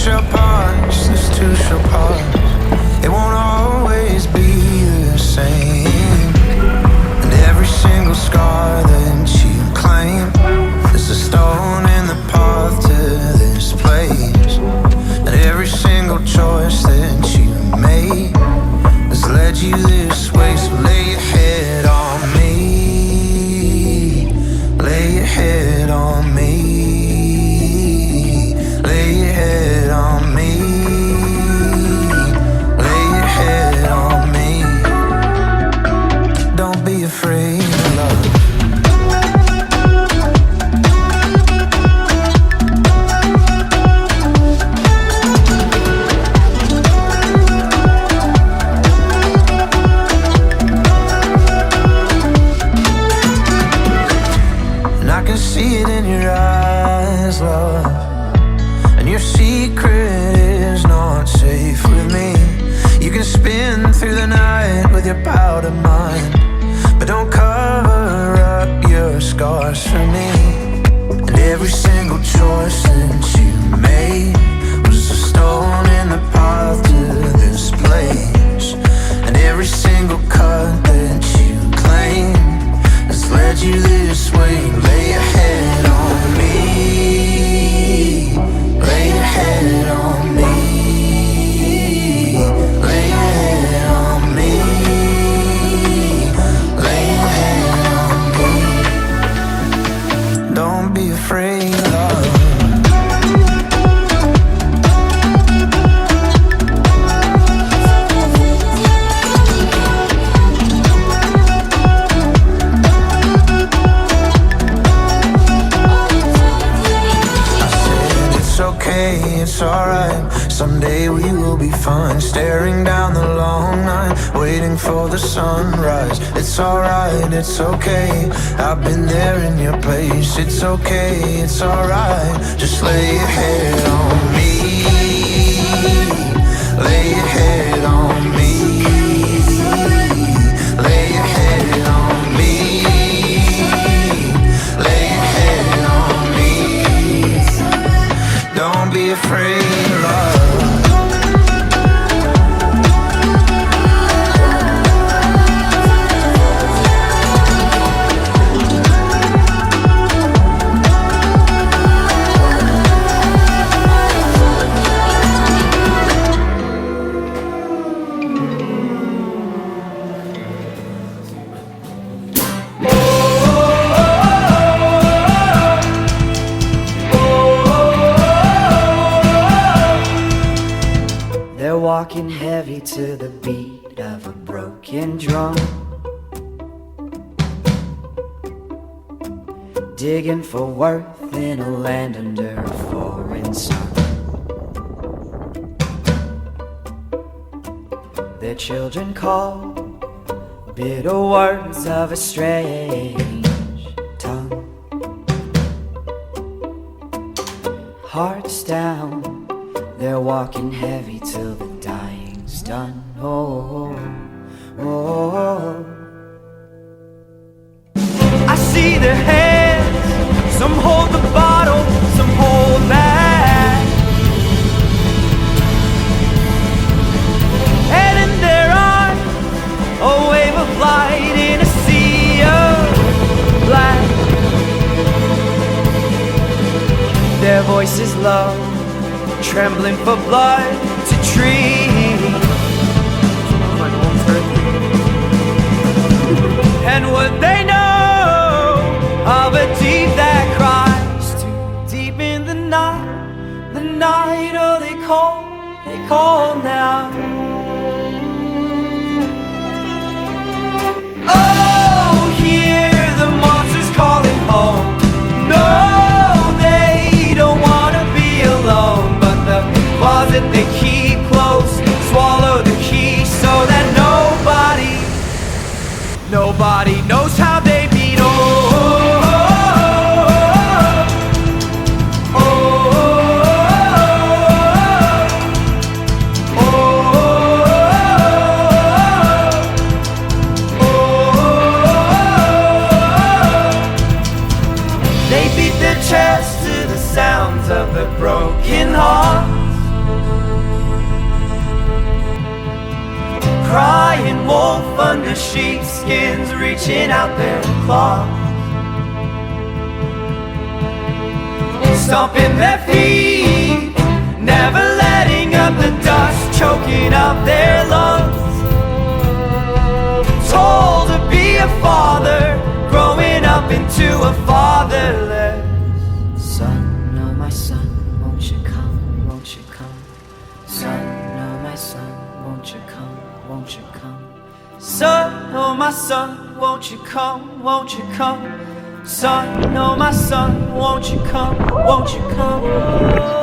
shall pass, this too shall pass. It won't always be the same. And every single scar that you claim is a stone in the path to this place. And every single choice that you made has led you this way. So lay your head on me, lay your head on me, lay your head on me, lay your head on me. Don't be afraid of love. See it in your eyes, love. And your secret is not safe with me. You can spin through the night with your powder mind, but don't cover up your scars for me. And every single choice that you made was a stone in the path to this place. And every single cut that you claim has led you this way. Lay your head on me, lay your head on me, lay your head on me, lay your head on me. Don't be afraid of love. It's alright, someday we will be fine. Staring down the long night, waiting for the sunrise. It's alright, it's okay, I've been there in your place. It's okay, it's alright, just lay your head on me, lay your head on me, lay your head on me, lay your head on me. Don't be afraid of love. Walking heavy to the beat of a broken drum, digging for worth in a land under a foreign sun. Their children call bitter words of a strange tongue. Hearts down, they're walking heavy till the dying's done. Oh, oh, oh. I see their hands, some hold the bottle, some hold back. And in their eyes, a wave of light in a sea of black. Their voices low, trembling for blood to treat. And what they know of a deep that cries too deep in the night, oh they call now. Oh, hear the monsters calling home. No, they don't wanna be alone, but the closet they keep close, swallow the key so that nobody knows how they beat. Oh, oh, oh, oh, oh, oh. They beat their chests to the sounds of the broken hearts. under sheepskins, reaching out their claws, stomping their feet, never letting up the dust, choking up their lungs. Told to be a father, growing up into a fatherless son. Oh my son, won't you come, won't you come? Son, oh my son, won't you come, won't you come? Son, oh my son, won't you come, won't you come? Son, oh my son, won't you come, won't you come?